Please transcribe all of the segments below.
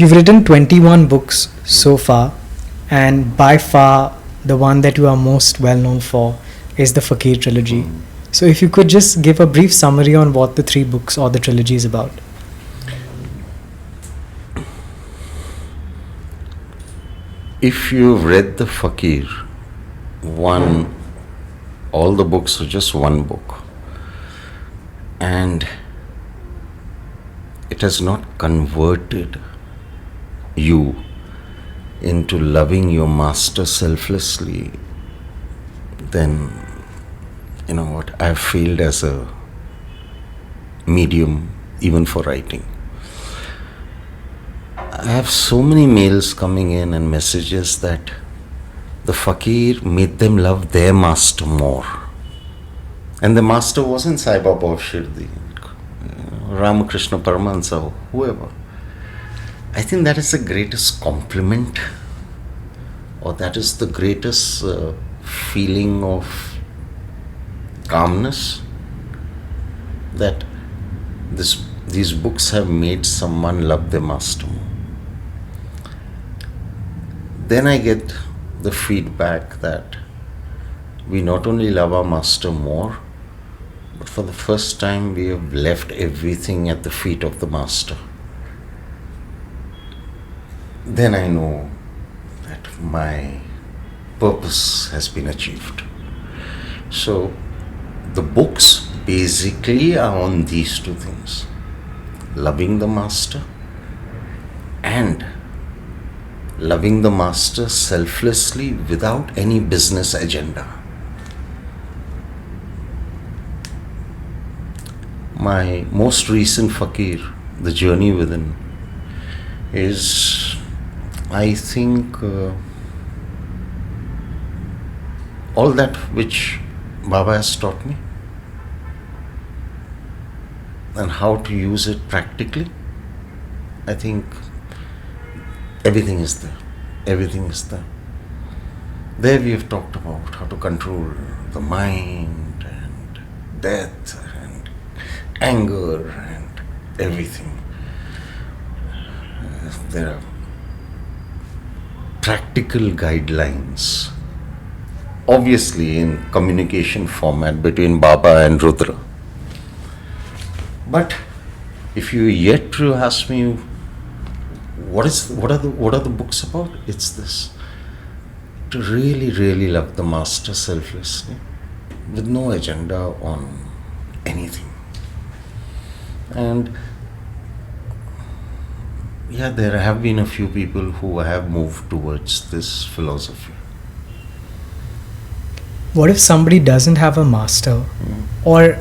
You've written 21 books so far, and by far the one that you are most well known for is the Fakir trilogy. So if you could just give a brief summary on what the 3 books or the trilogy is about. If you've read the Fakir, all the books are just one book, and it has not converted you into loving your master selflessly, then you know what, I have failed as a medium even for writing. I have so many mails coming in and messages that the Fakir made them love their master more. And the master wasn't Sai Baba of Shirdi, Ramakrishna Paramahansa, whoever. I think that is the greatest compliment, or that is the greatest feeling of calmness, that these books have made someone love their master more. Then I get the feedback that we not only love our master more, but for the first time we have left everything at the feet of the master. Then I know that my purpose has been achieved. So the books basically are on these 2 things: loving the master and loving the master selflessly without any business agenda. My most recent Fakir, The Journey Within, is, I think, all that which Baba has taught me and how to use it practically. I think everything is there. Everything is there. There we have talked about how to control the mind and death and anger and everything. There are practical guidelines, obviously in communication format between Baba and Rudra. But if you yet to ask me what are the books about, it's this: to really, really love the master selflessly, with no agenda on anything. And yeah, there have been a few people who have moved towards this philosophy. What if somebody doesn't have a master or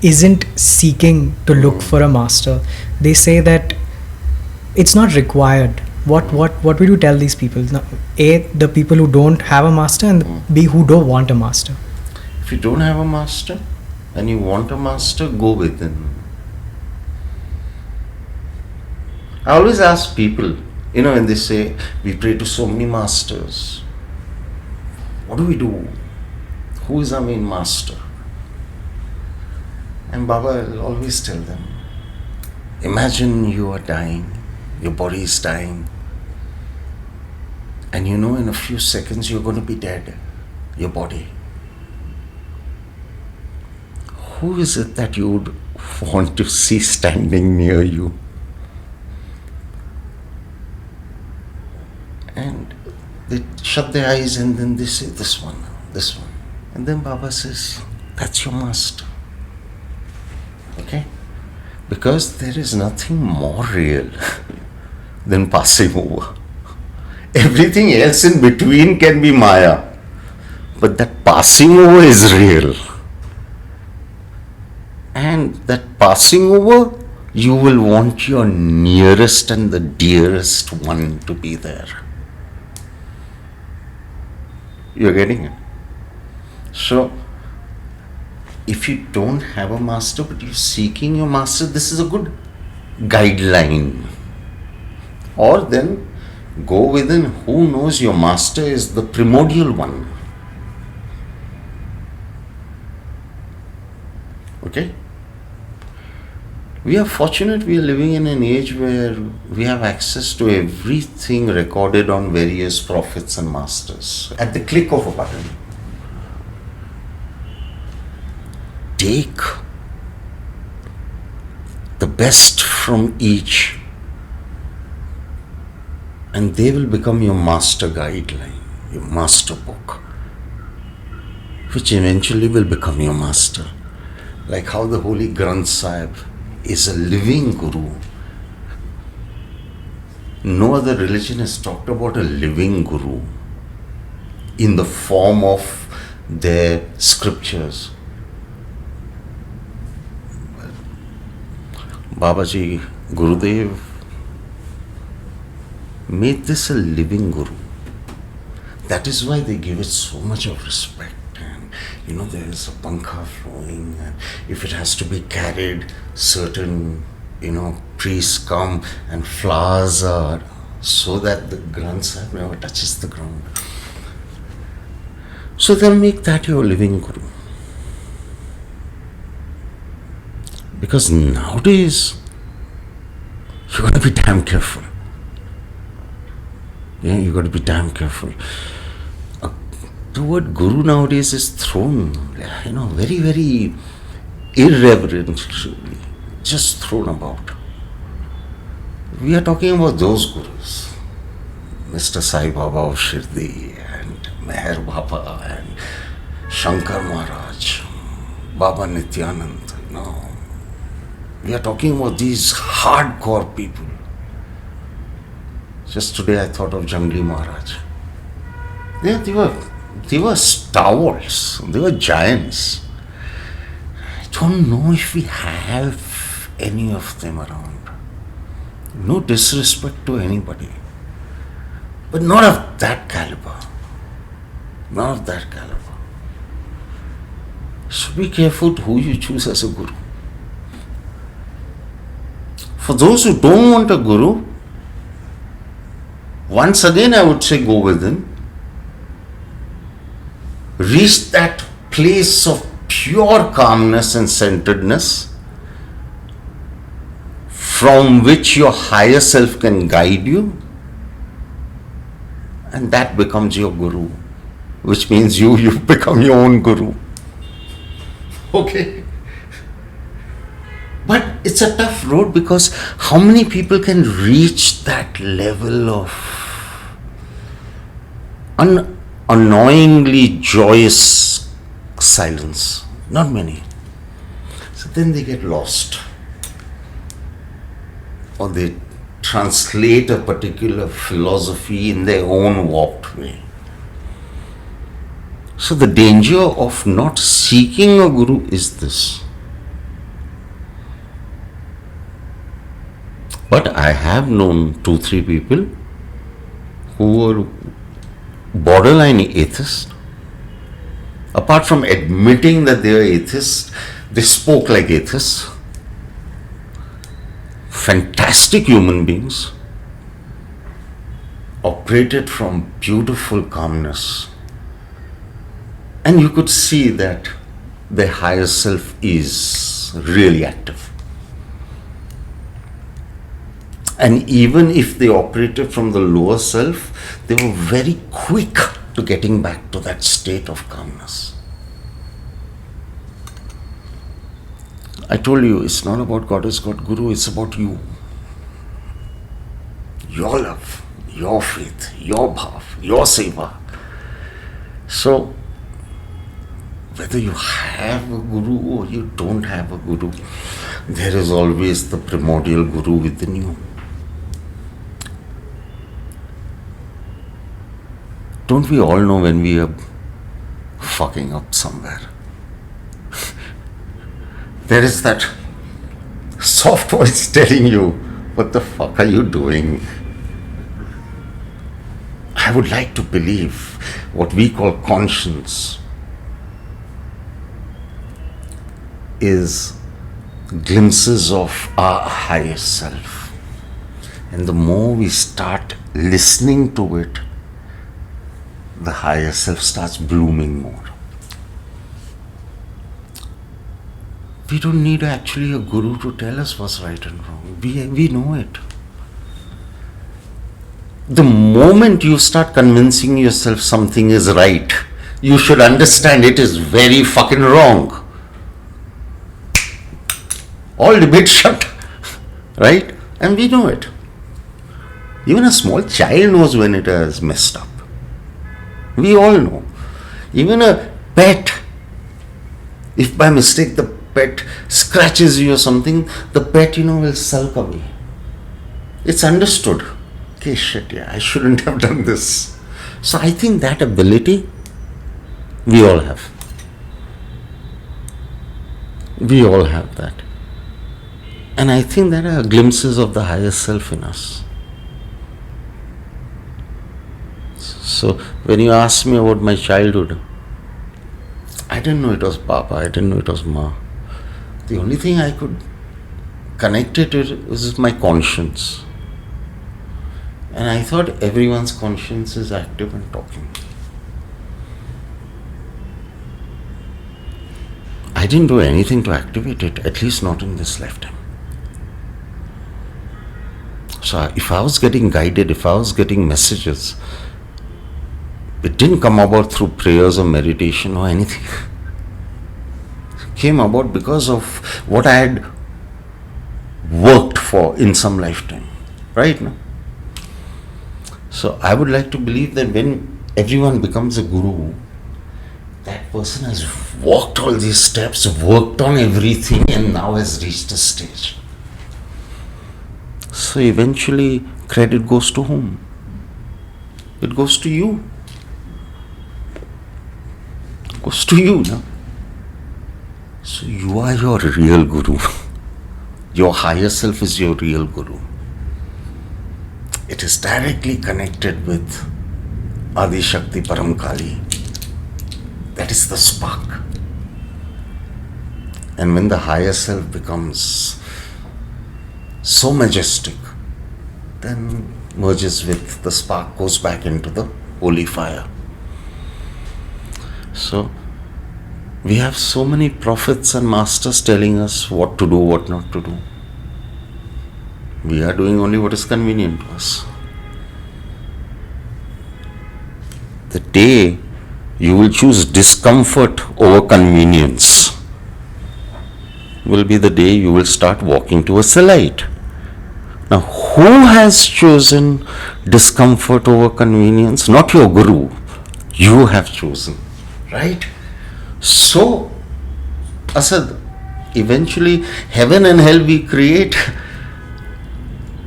isn't seeking to look for a master? They say that it's not required. What would you tell these people? Now, A, the people who don't have a master, and B, who don't want a master. If you don't have a master and you want a master, go within. I always ask people, when they say, we pray to so many masters, what do we do? Who is our main master? And Baba will always tell them, imagine you are dying, your body is dying, and in a few seconds you're going to be dead, your body. Who is it that you would want to see standing near you? And they shut their eyes and then they say, this one. And then Baba says, that's your master. Okay? Because there is nothing more real than passing over. Everything else in between can be Maya. But that passing over is real. And that passing over, you will want your nearest and the dearest one to be there. You're getting it? So, if you don't have a master but you're seeking your master, this is a good guideline. Or then go within. Who knows, your master is the primordial one. Okay? We are fortunate we are living in an age where we have access to everything recorded on various prophets and masters at the click of a button. Take the best from each and they will become your master guideline, your master book, which eventually will become your master. Like how the Holy Granth Sahib is a living guru. No other religion has talked about a living guru in the form of their scriptures. Babaji, Gurudev made this a living guru. That is why they give it so much of respect. And there is a pankha flowing, and if it has to be carried, certain priests come and flowers are so that the Granth Sahib never touches the ground. So they'll make that your living guru. Because nowadays, you got to be damn careful. Yeah, you got to be damn careful. The word guru nowadays is thrown, very, very irreverently, just thrown about. We are talking about those gurus, Mr. Sai Baba of Shirdi and Meher Baba and Shankar Maharaj, Baba Nityanand. We are talking about these hardcore people. Just today I thought of Jangli Maharaj. They were stalwarts, they were giants. I don't know if we have any of them around. No disrespect to anybody, but not of that caliber. Not of that caliber. So be careful who you choose as a guru. For those who don't want a guru, once again I would say go within. Reach that place of pure calmness and centeredness from which your higher self can guide you, and that becomes your guru, which means you become your own guru. Okay. But it's a tough road, because how many people can reach that level of annoyingly joyous silence? Not many. So then they get lost, or they translate a particular philosophy in their own warped way. So the danger of not seeking a guru is this. But I have known 2-3 people who were borderline atheists. Apart from admitting that they are atheists, they spoke like atheists. Fantastic human beings, operated from beautiful calmness. And you could see that their higher self is really active. And even if they operated from the lower self, they were very quick to getting back to that state of calmness. I told you, it's not about Goddess, God, Guru, it's about you. Your love, your faith, your bhav, your seva. So, whether you have a guru or you don't have a guru, there is always the primordial guru within you. Don't we all know when we are fucking up somewhere? There is that soft voice telling you, what the fuck are you doing? I would like to believe what we call conscience is glimpses of our higher self. And the more we start listening to it, the higher self starts blooming more. We don't need actually a guru to tell us what's right and wrong. We know it. The moment you start convincing yourself something is right, you should understand it is very fucking wrong. All debate shut. Right? And we know it. Even a small child knows when it has messed up. We all know. Even a pet, if by mistake the pet scratches you or something, the pet, will sulk away. It's understood. Okay, shit, yeah, I shouldn't have done this. So I think that ability, we all have. We all have that. And I think there are glimpses of the higher self in us. So when you ask me about my childhood, I didn't know it was Baba, I didn't know it was Ma. The only thing I could connect it to was my conscience. And I thought everyone's conscience is active and talking. I didn't do anything to activate it, at least not in this lifetime. So if I was getting guided, if I was getting messages, it didn't come about through prayers or meditation or anything. It came about because of what I had worked for in some lifetime. Right? No? So I would like to believe that when everyone becomes a guru, that person has walked all these steps, worked on everything, and now has reached a stage. So eventually, credit goes to whom? It goes to you. It goes to you, no? So you are your real guru. Your higher self is your real guru. It is directly connected with Adi Shakti Param Kali. That is the spark. And when the higher self becomes so majestic, then merges with the spark, goes back into the holy fire. So we have so many prophets and masters telling us what to do, what not to do. We are doing only what is convenient to us. The day you will choose discomfort over convenience will be the day you will start walking towards the light. Now, who has chosen discomfort over convenience? Not your guru. You have chosen, right? So, Asad, eventually heaven and hell we create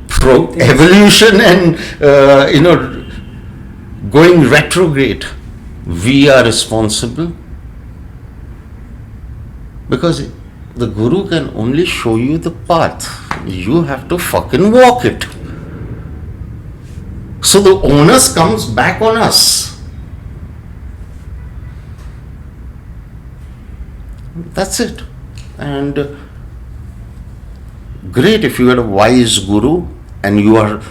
from evolution and, going retrograde. We are responsible because the guru can only show you the path. You have to fucking walk it. So the onus comes back on us. That's it. And great if you are a wise guru and you are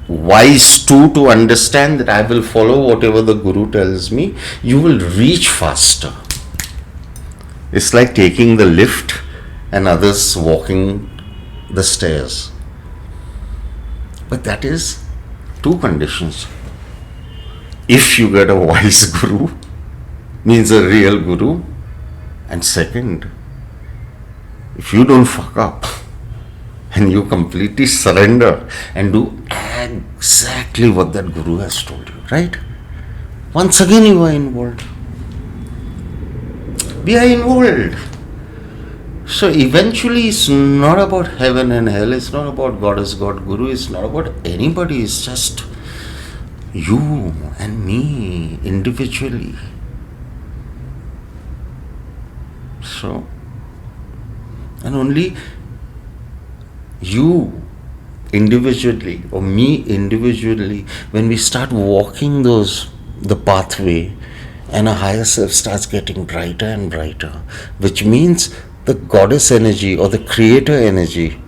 wise too to understand that I will follow whatever the guru tells me, you will reach faster. It's like taking the lift and others walking the stairs. But that is two conditions. If you get a wise guru, means a real guru, and second, if you don't fuck up and you completely surrender and do exactly what that guru has told you, right? Once again you are involved. We are involved. So eventually it's not about heaven and hell, it's not about God is God, Guru, it's not about anybody, it's just you and me individually. So, and only you individually or me individually, when we start walking the pathway and a higher self starts getting brighter and brighter, which means the goddess energy or the creator energy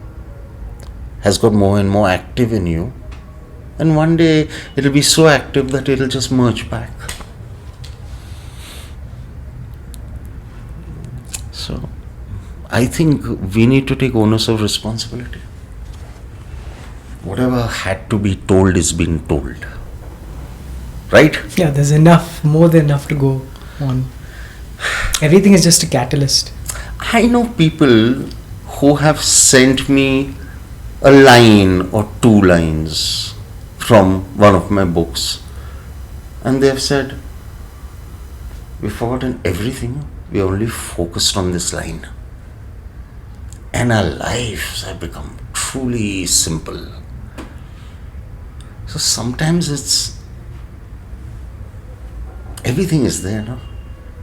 has got more and more active in you, and one day it'll be so active that it'll just merge back. So I think we need to take onus of responsibility. Whatever had to be told is being told. Right? Yeah, there's enough, more than enough to go on. Everything is just a catalyst. I know people who have sent me a line or 2 lines from one of my books, and they have said, we've forgotten everything, we only focused on this line. And our lives have become truly simple. So sometimes everything is there, no?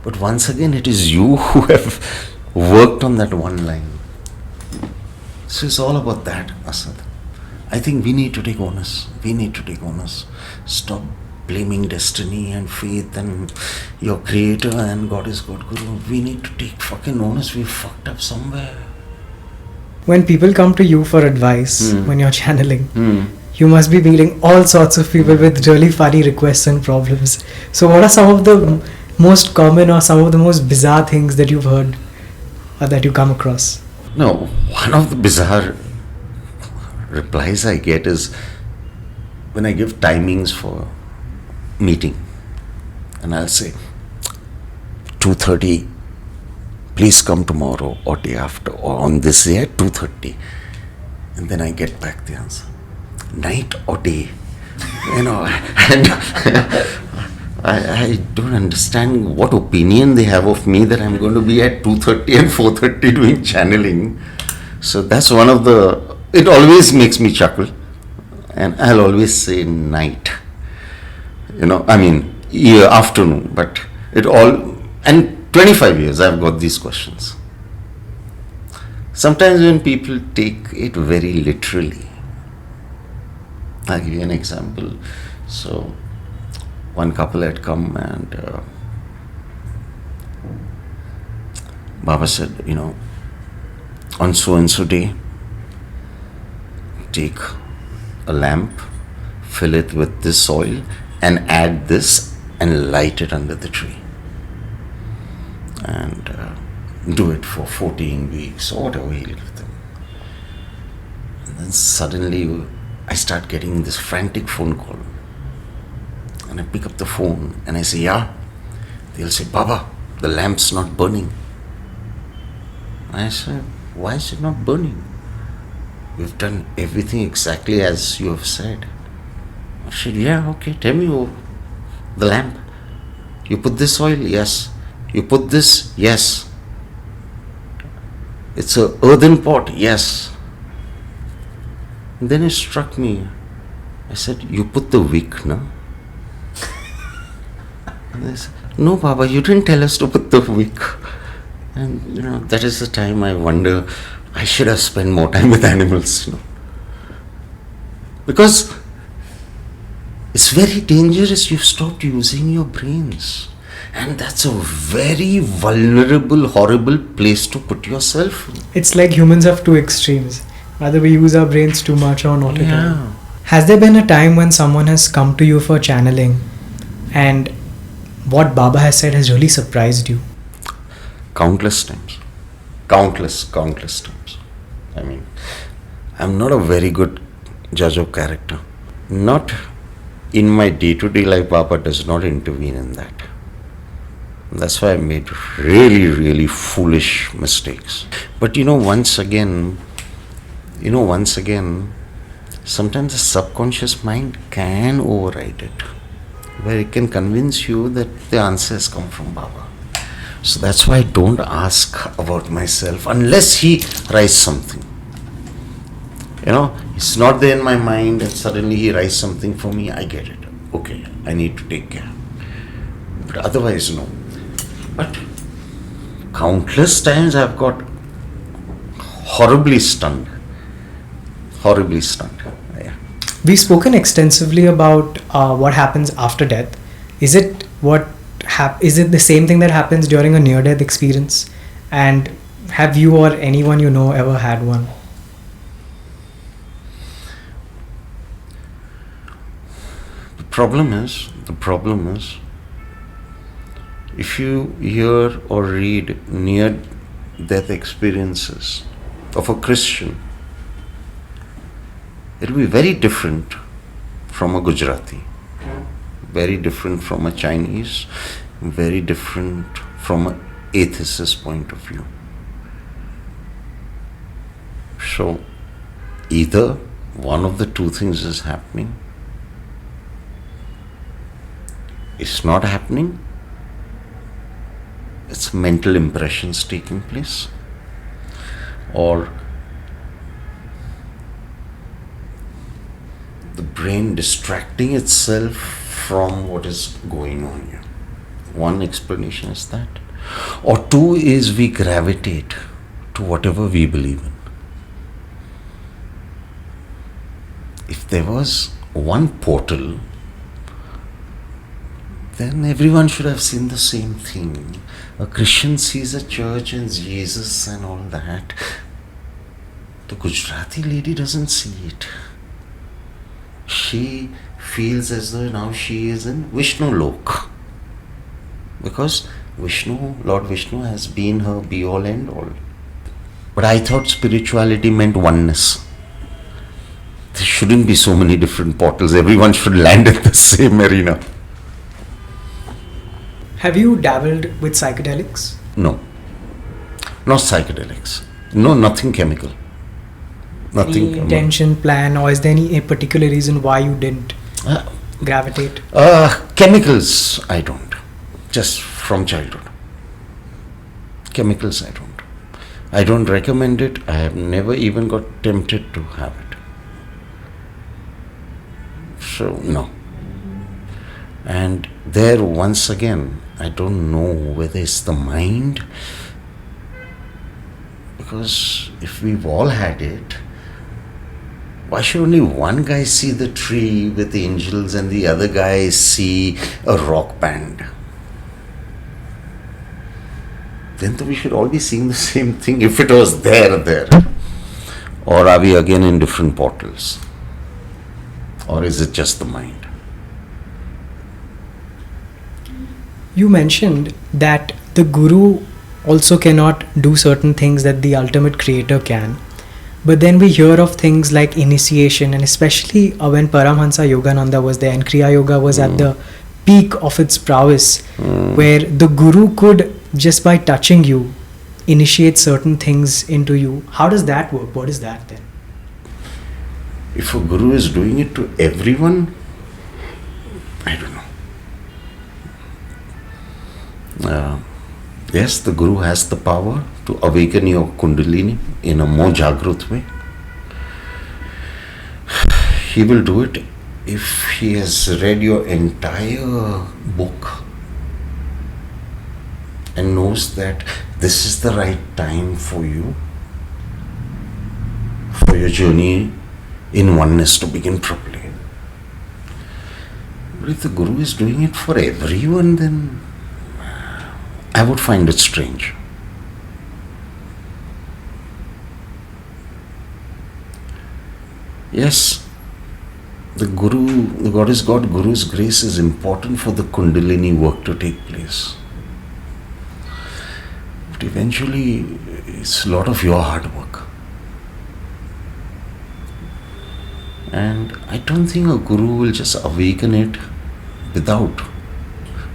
But once again, it is you who have worked on that one line. So it's all about that, Asad. I think we need to take onus. We need to take onus. Stop blaming destiny and faith and your creator and God is God Guru. We need to take fucking onus. We fucked up somewhere. When people come to you for advice, when you're channeling, you must be meeting all sorts of people with really funny requests and problems. So what are some of the most common or some of the most bizarre things that you've heard or that you come across? No, one of the bizarre replies I get is when I give timings for meeting, and I'll say 2:30, please come tomorrow or day after or on this day at 2:30, and then I get back the answer, night or day, and I don't understand what opinion they have of me that I'm going to be at 2:30 and 4:30 doing channeling. So that's one of the, it always makes me chuckle, and I'll always say night, afternoon, but it all, and 25 years I've got these questions. Sometimes when people take it very literally, I'll give you an example. So one couple had come and Baba said, on so and so day, take a lamp, fill it with this oil and add this and light it under the tree, and do it for 14 weeks or whatever he'll give them. And then suddenly I start getting this frantic phone call, and I pick up the phone and I say, yeah. They'll say, Baba, the lamp's not burning. I said, why is it not burning? We've done everything exactly as you have said. I said, yeah, okay, tell me the lamp. You put this oil? Yes. You put this? Yes. It's a earthen pot? Yes. And then it struck me. I said, you put the wick, no? And they said, no, Baba, you didn't tell us to put the wick. And that is the time I wonder, I should have spent more time with animals, because it's very dangerous. You've stopped using your brains, and that's a very vulnerable, horrible place to put yourself in. It's like humans have 2 extremes. Either we use our brains too much or not at all. Yeah. Has there been a time when someone has come to you for channeling and what Baba has said has really surprised you? Countless times. Countless times. I mean, I'm not a very good judge of character. Not in my day-to-day life, Baba does not intervene in that. That's why I made really, really foolish mistakes. But once again, sometimes the subconscious mind can override it, where it can convince you that the answer has come from Baba. So that's why I don't ask about myself unless he writes something. It's not there in my mind and suddenly he writes something for me, I get it. Okay, I need to take care. But otherwise, no. But countless times I've got horribly stunned. Yeah. We've spoken extensively about what happens after death. Is it the same thing that happens during a near-death experience? And have you or anyone you know ever had one? The problem is, if you hear or read death experiences of a Christian, it will be very different from a Gujarati, very different from a Chinese, very different from an atheist's point of view. So, either one of the two things is happening, it's not happening, it's mental impressions taking place, or the brain distracting itself from what is going on here. One explanation is that. Or two is we gravitate to whatever we believe in. If there was one portal, then everyone should have seen the same thing. A Christian sees a church and Jesus and all that. The Gujarati lady doesn't see it. She feels as though now she is in Vishnu Lok. Because Vishnu, Lord Vishnu has been her be-all and all. But I thought spirituality meant oneness. There shouldn't be so many different portals. Everyone should land in the same arena. Have you dabbled with psychedelics? No. Not psychedelics. No, nothing chemical. Nothing. Any intention, plan, or is there any particular reason why you didn't gravitate? Chemicals, I don't. Just from childhood. Chemicals, I don't. I don't recommend it. I have never even got tempted to have it. So, no. And there, once again, I don't know whether it's the mind, because if we've all had it, why should only one guy see the tree with the angels and the other guy see a rock band? Then we should all be seeing the same thing if it was there. Or are we again in different portals? Or is it just the mind? You mentioned that the guru also cannot do certain things that the ultimate creator can. But then we hear of things like initiation, and especially when Paramhansa Yogananda was there and Kriya Yoga was at the peak of its prowess, where the guru could, just by touching you, initiate certain things into you. How does that work? What is that then? If a guru is doing it to everyone, I don't know. Yes, the guru has the power to awaken your kundalini in a more jagrut way. He will do it if he has read your entire book and knows that this is the right time for you, for your journey in oneness to begin properly. But if the guru is doing it for everyone, then I would find it strange. Yes, the God is God, Guru's grace is important for the Kundalini work to take place. But eventually, it's a lot of your hard work. And I don't think a guru will just awaken it without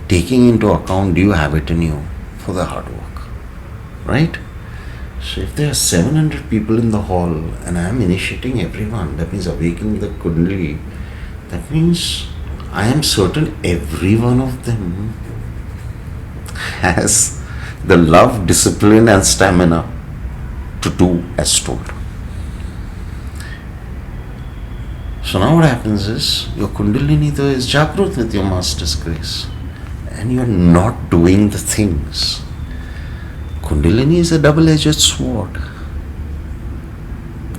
taking into account, do you have it in you for the hard work, right? So if there are 700 people in the hall and I am initiating everyone, that means awakening the Kundalini, that means I am certain every one of them has the love, discipline and stamina to do as told. So now what happens is, your Kundalini though is jagrut with your Master's grace, and you are not doing the things. Kundalini is a double-edged sword.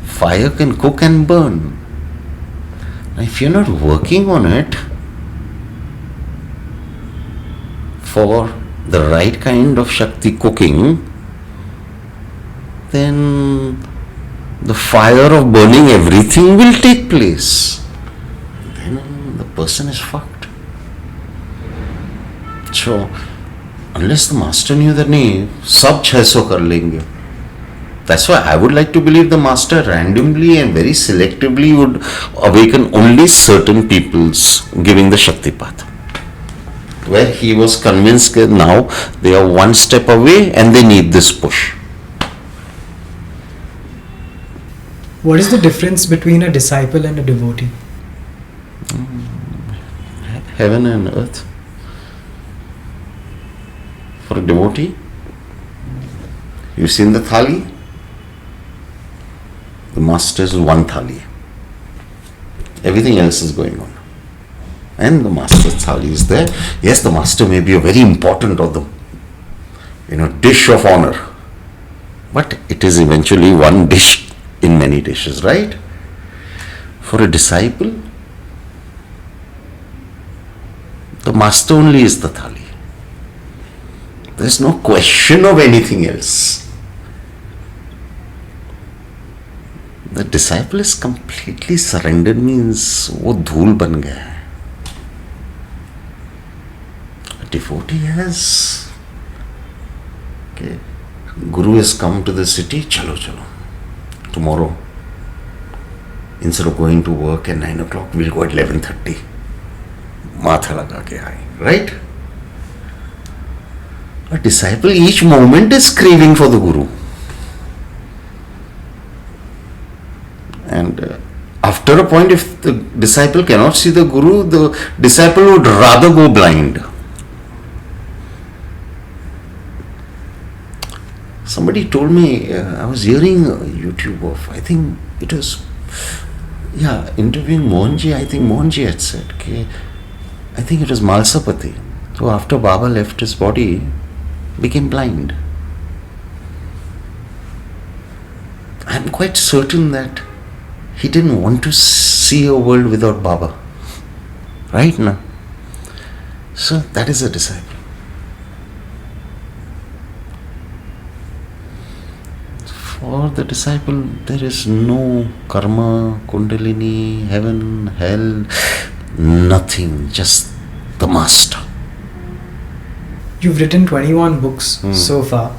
Fire can cook and burn. Now if you're not working on it for the right kind of Shakti cooking, then the fire of burning everything will take place. Then the person is fucked. So, unless the master knew that नहीं सब 600 कर लेंगे, That's why I would like to believe the master randomly and very selectively would awaken only certain peoples, giving the Shakti path. Where he was convinced that now they are one step away and they need this push. What is the difference between a disciple and a devotee? Heaven and earth. For a devotee, you've seen the thali? The master's one thali. Everything else is going on. And the master's thali is there. Yes, the master may be a very important or the dish of honor. But it is eventually one dish in many dishes, right? For a disciple, the master only is the thali. There is no question of anything else. The disciple is completely surrendered, means वो धूल बन गया है. A devotee has, okay, Guru has come to the city, chalo. Tomorrow, instead of going to work at 9 o'clock, we'll go at 11:30. Matha laga ke aaye, right? A disciple each moment is craving for the Guru. And after a point, if the disciple cannot see the Guru, the disciple would rather go blind. Somebody told me, I was hearing YouTube of, I think it was, interviewing Mohanji. I think Mohanji had said, I think it was Malsapati. So after Baba left his body, became blind. I'm quite certain that he didn't want to see a world without Baba. Right now. So that is a disciple. For the disciple, there is no karma, kundalini, heaven, hell, nothing, just the master. You've written 21 books so far.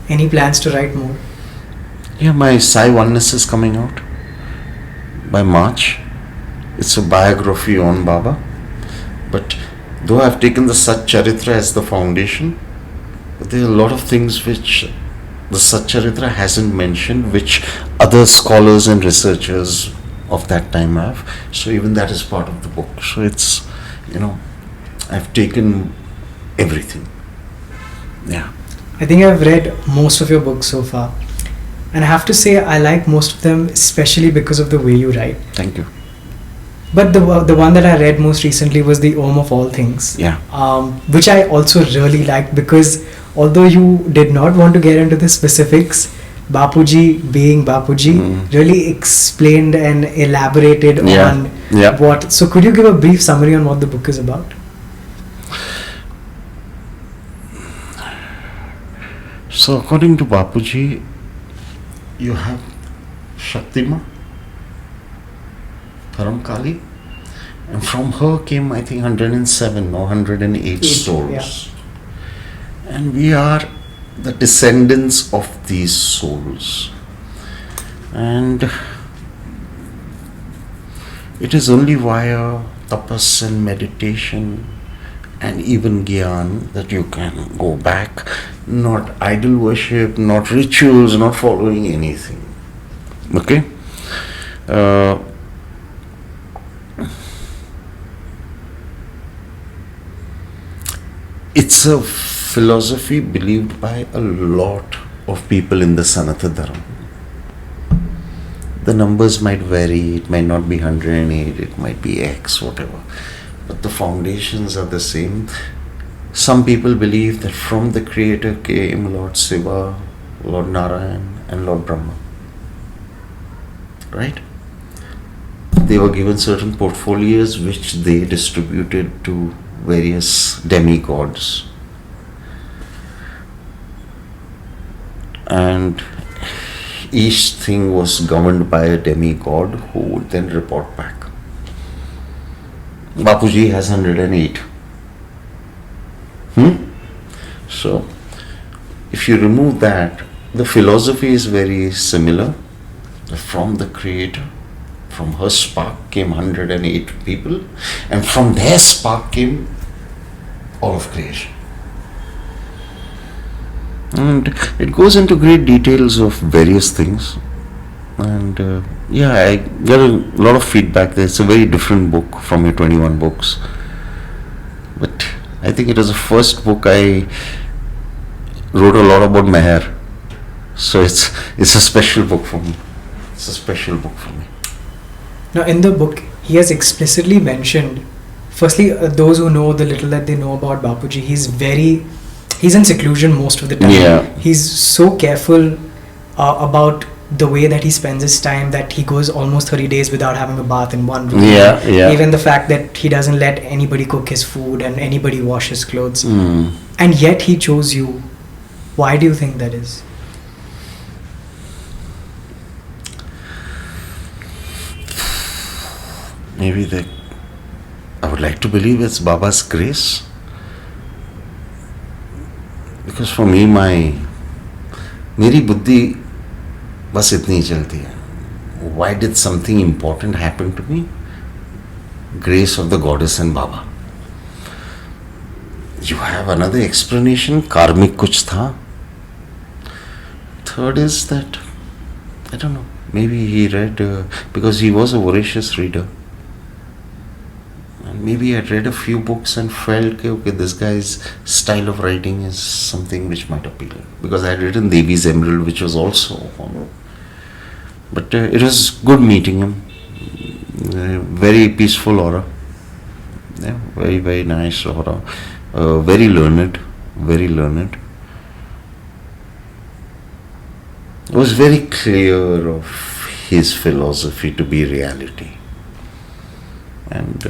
Any plans to write more? Yeah, my SAI Oneness is coming out by March. It's a biography on Baba. But though I've taken the Sat Charitra as the foundation, but there are a lot of things which the Sat Charitra hasn't mentioned, which other scholars and researchers of that time have. So even that is part of the book. So it's, I've taken everything. Yeah. I think I've read most of your books so far. And I have to say, I like most of them, especially because of the way you write. Thank you. But the one that I read most recently was the Aum of All Things. Yeah. Which I also really liked, because although you did not want to get into the specifics, Bapuji being Bapuji really explained and elaborated on what. So could you give a brief summary on what the book is about? So according to Bapuji, you have Shaktima, Paramkali, and from her came, I think, 107 or 108 souls. Yeah. And we are the descendants of these souls. And it is only via tapas and meditation and even gyan that you can go back. Not idol worship, not rituals, not following anything. Okay? It's a philosophy believed by a lot of people in the Sanatana Dharma. The numbers might vary, it might not be 108, it might be X, whatever. But the foundations are the same. Some people believe that from the Creator came Lord Shiva, Lord Narayan and Lord Brahma. Right? They were given certain portfolios which they distributed to various demigods. And each thing was governed by a demigod who would then report back. Bapuji has 108. So, if you remove that, The philosophy is very similar. From the creator, from her spark came 108 people, and from their spark came all of creation. And it goes into great details of various things. And I get a lot of feedback. It's a very different book from your 21 books. But I think it was the first book I wrote a lot about Meher. So it's a special book for me. It's a special book for me. Now, in the book, he has explicitly mentioned, firstly, those who know the little that they know about Bapuji, he's in seclusion most of the time. Yeah. He's so careful about the way that he spends his time that he goes almost 30 days without having a bath in one room. Yeah. Even the fact that he doesn't let anybody cook his food and anybody wash his clothes. Mm. And yet he chose you. Why do you think that is? Maybe I would like to believe it's Baba's grace. Because for me, मेरी बुद्धि बस इतनी ही चलती है. Why did something important happen to me? Grace of the goddess and Baba. You have another explanation, karmic कुछ था. Third is that, I don't know, maybe he read, because he was a voracious reader. And maybe I read a few books and felt, okay, this guy's style of writing is something which might appeal. Because I had written Devi's Emerald, which was also honorable. But it was good meeting him. Very peaceful aura. Yeah, very, very nice aura. Very learned. Very learned. It was very clear of his philosophy to be reality. And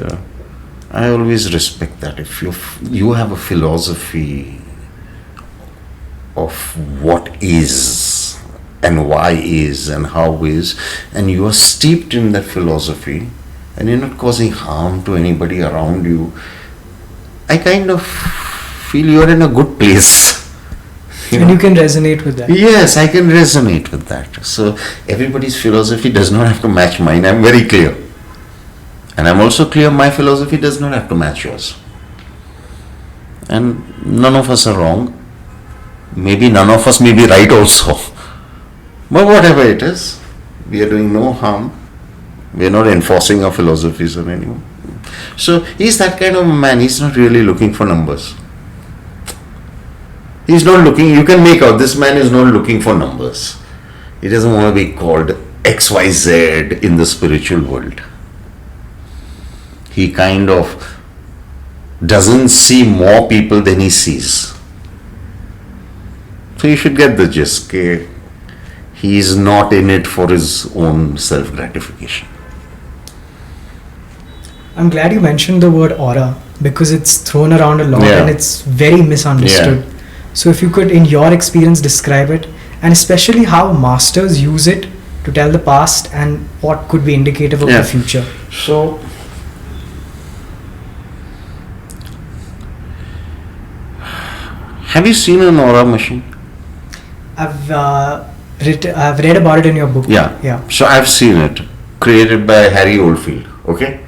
I always respect that. If you have a philosophy of what is and why is and how is, and you are steeped in that philosophy and you're not causing harm to anybody around you, I kind of feel you're in a good place. And you can resonate with that. Yes, I can resonate with that. So everybody's philosophy does not have to match mine. I'm very clear. And I'm also clear my philosophy does not have to match yours. And none of us are wrong. Maybe none of us may be right also. But whatever it is, we are doing no harm. We are not enforcing our philosophies on anyone. So he's that kind of a man. He's not really looking for numbers. He's not looking, you can make out, this man is not looking for numbers. He doesn't want to be called XYZ in the spiritual world. He kind of doesn't see more people than he sees. So you should get the gist. He is not in it for his own self-gratification. I'm glad you mentioned the word aura because it's thrown around a lot and it's very misunderstood. Yeah. So if you could, in your experience, describe it, and especially how masters use it to tell the past and what could be indicative of the future. So, have you seen an aura machine? I've read about it in your book. Yeah. So I've seen it, created by Harry Oldfield. Okay.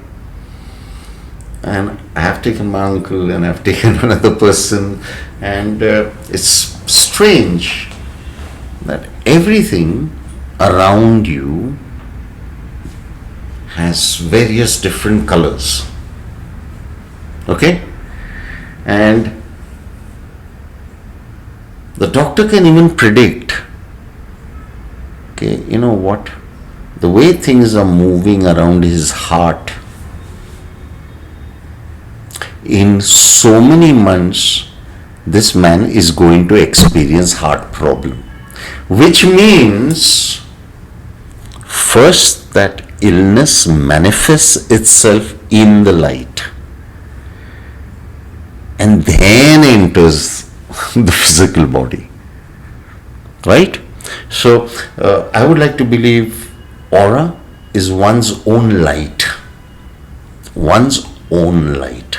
And I have taken my uncle and I've taken another person, and it's strange that everything around you has various different colors. Okay? And the doctor can even predict, okay, you know what, the way things are moving around his heart, in so many months, this man is going to experience heart problem. Which means, first, that illness manifests itself in the light and then enters the physical body. Right? So, I would like to believe aura is one's own light. One's own light.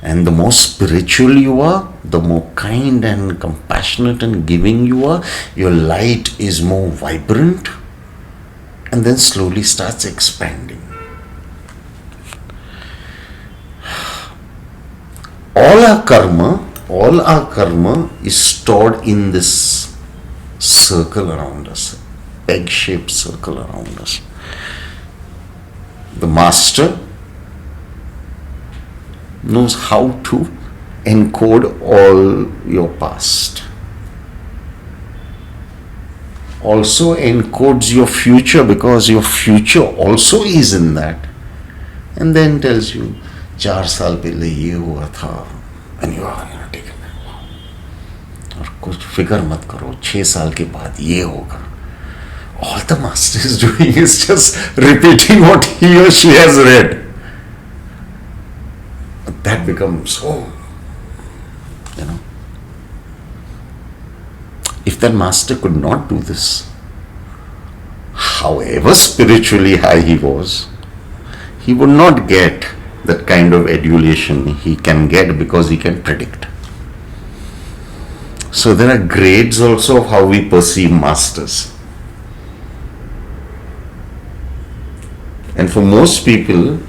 And the more spiritual you are, the more kind and compassionate and giving you are, your light is more vibrant, and then slowly starts expanding. All our karma is stored in this circle around us, egg-shaped circle around us. The master knows how to encode all your past. Also encodes your future, because your future also is in that. And then tells you, 4 साल पहले ये हुआ था, and you are taken. और कुछ फिक्र मत करो, 6 साल के बाद ये होगा. All the master is doing is just repeating what he or she has read. That becomes, if that master could not do this, however spiritually high he was, he would not get that kind of adulation he can get, because he can predict. So there are grades also of how we perceive masters. And for most people,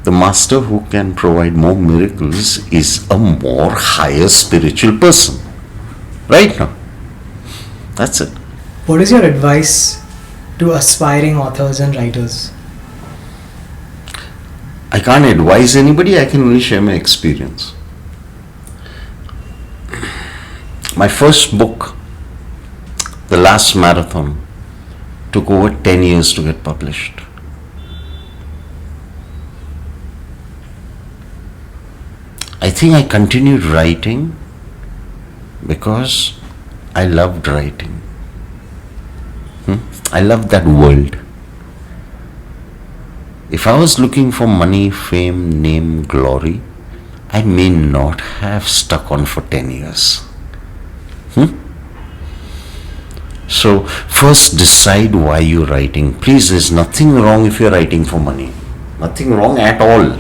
the master who can provide more miracles is a more higher spiritual person. Right now. That's it. What is your advice to aspiring authors and writers? I can't advise anybody, I can only share my experience. My first book, The Last Marathon, took over 10 years to get published. I think I continued writing because I loved writing. I loved that world. If I was looking for money, fame, name, glory, I may not have stuck on for 10 years. So first decide why you're writing. Please, there's nothing wrong if you're writing for money. Nothing wrong at all.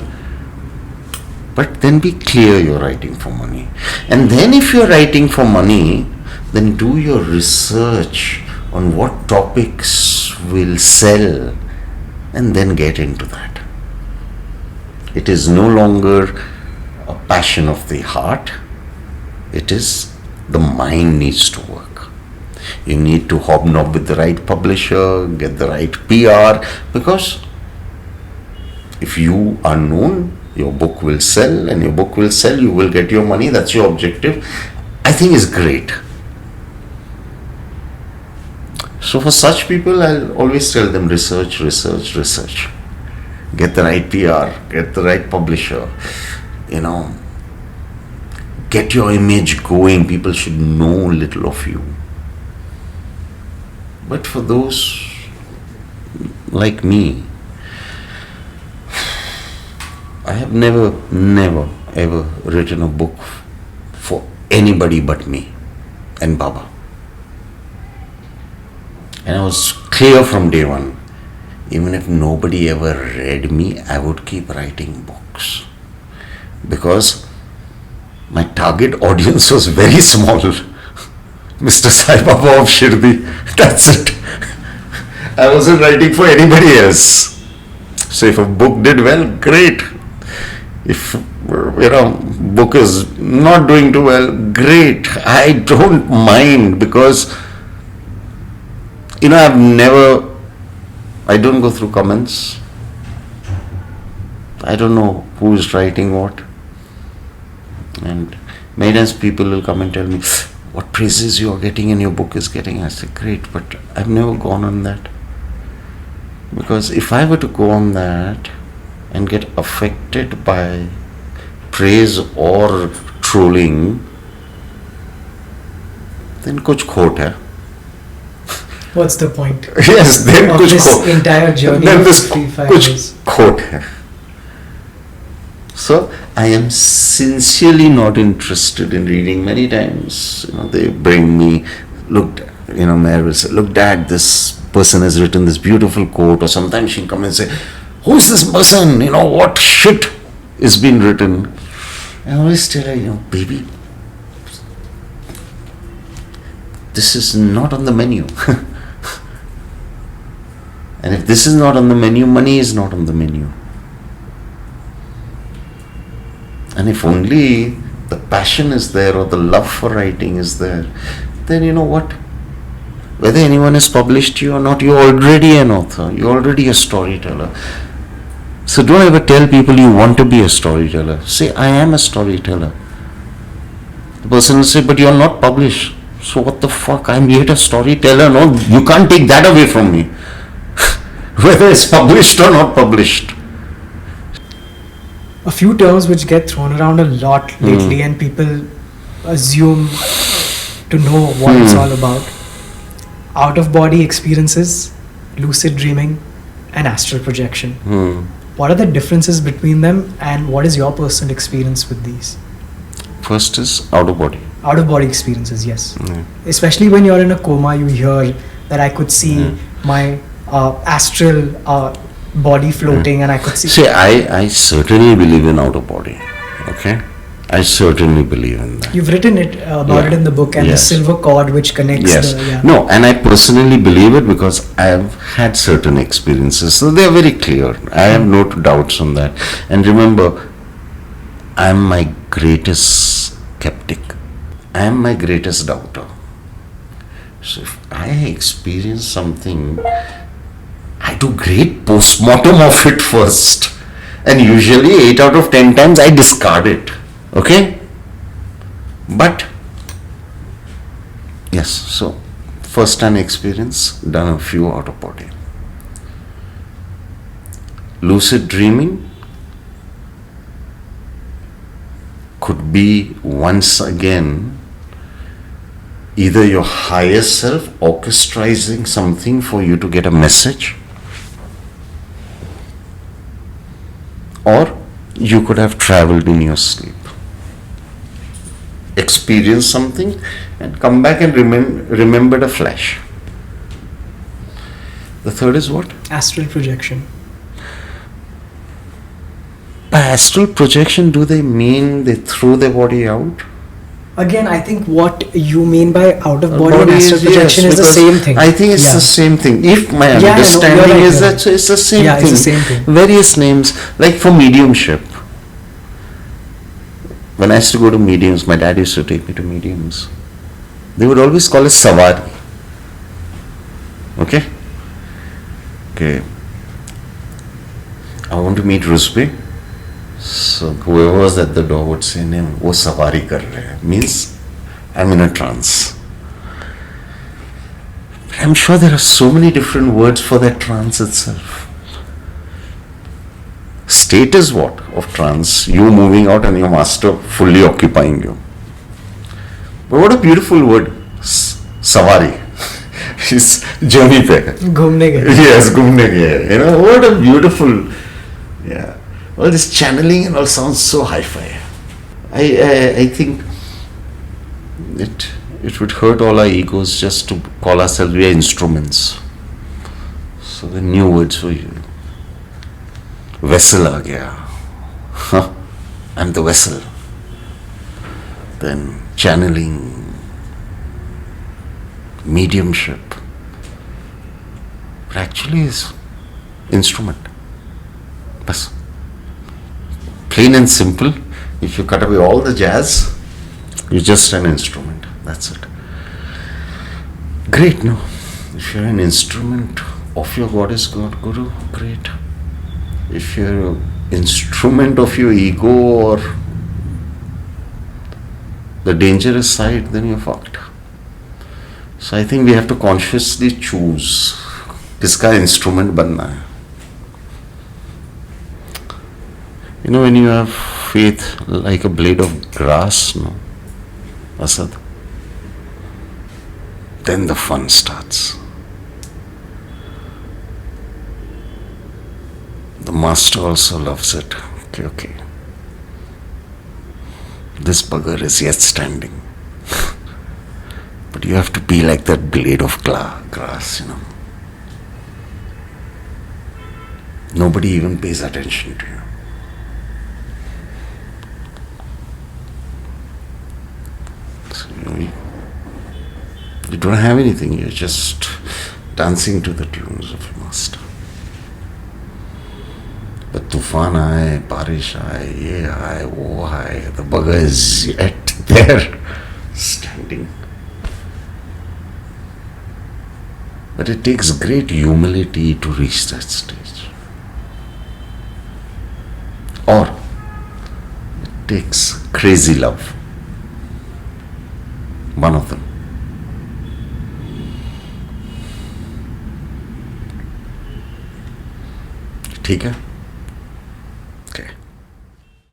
But then be clear you're writing for money. And then if you're writing for money, then do your research on what topics will sell, and then get into that. It is no longer a passion of the heart. It is the mind needs to work. You need to hobnob with the right publisher, get the right PR, because if you are known, your book will sell, and your book will sell, you will get your money. That's your objective. I think is great. So for such people, I'll always tell them research. Get the right PR, get the right publisher, get your image going. People should know little of you. But for those like me, I have never ever written a book for anybody but me and Baba. And I was clear from day one, even if nobody ever read me, I would keep writing books. Because my target audience was very small. Mr. Sai Baba of Shirdi, that's it. I wasn't writing for anybody else. So if a book did well, great. If book is not doing too well, great. I don't mind, because I don't go through comments. I don't know who's writing what. And many times people will come and tell me what praises you are getting and your book is getting. I say, great, but I've never gone on that. Because if I were to go on that and get affected by praise or trolling, then kuch khot hai. What's the point? Yes, then of kuch this khot. entire journey Then of this 3-5 kuch years? khot hai. So I am sincerely not interested in reading. Many times, they bring me, Mayor will say, look, Dad, this person has written this beautiful quote, or sometimes she'll come and say, who is this person? What shit is being written? I always tell her, baby, this is not on the menu. And if this is not on the menu, money is not on the menu. And if only the passion is there or the love for writing is there, then you know what? Whether anyone has published you or not, you're already an author. You're already a storyteller. So don't ever tell people you want to be a storyteller. Say, I am a storyteller. The person will say, but you're not published. So what the fuck? I'm yet a storyteller. No, you can't take that away from me. Whether it's published or not published. A few terms which get thrown around a lot lately and people assume to know what it's all about. Out of body experiences, lucid dreaming and astral projection. What are the differences between them and what is your personal experience with these? First is out of body. Out of body experiences, yes. Especially when you're in a coma, you hear that I could see my astral body floating and I could see... See, I certainly believe in out of body. Okay? I certainly believe in that. You've written it about it in the book and the silver cord which connects the... No, and I personally believe it because I have had certain experiences. So they are very clear. I have no doubts on that. And remember, I am my greatest skeptic. I am my greatest doubter. So if I experience something, I do great post-mortem of it first. And usually 8 out of 10 times I discard it. Okay? But, yes, so first time experience, done a few out of body. Lucid dreaming could be once again either your higher self orchestrating something for you to get a message, or you could have traveled in your sleep, experienced something and come back and remembered a flash. The third is what? Astral projection. By astral projection, do they mean they throw their body out? Again, I think what you mean by out of body and astral projection is the same thing. I think it's the same thing. If my understanding is that, so it's the same thing. It's the same thing. Various names, like for mediumship. When I used to go to mediums, my dad used to take me to mediums. They would always call it savari. Okay? Okay. I want to meet Ruzbeh. So whoever was at the door would say, "Name, wo savari kar rahe hai." Means I'm in a trance. I'm sure there are so many different words for that trance itself. State is what? Of trance. You moving out and your master fully occupying you. But what a beautiful word. Savari. She's journey pe. Ghumne gaye. Yes, ghumne gaye. You know, what a beautiful... Yeah. Well, this channeling and all sounds so hi-fi. I think it would hurt all our egos just to call ourselves, we are instruments. So the new words for you. Vessel aa gaya. Huh? I'm the vessel. Then channeling, mediumship. But actually is instrument. Bas. Plain and simple. If you cut away all the jazz, you're just an instrument. That's it. Great, no? If you're an instrument of your goddess God Guru, great. If you're an instrument of your ego or the dangerous side, then you're fucked. So I think we have to consciously choose किसका instrument बनना है. You know, when you have faith like a blade of grass, no, Asad, then the fun starts. The master also loves it. Okay. This bugger is yet standing. But you have to be like that blade of grass, you know. Nobody even pays attention to you. You don't have anything, you're just dancing to the tunes of your master. But तूफान आए, बारिश आए, ये आए, वो आए, the bugger is yet there, standing. But it takes great humility to reach that stage. Or it takes crazy love. One of them. ठीक है?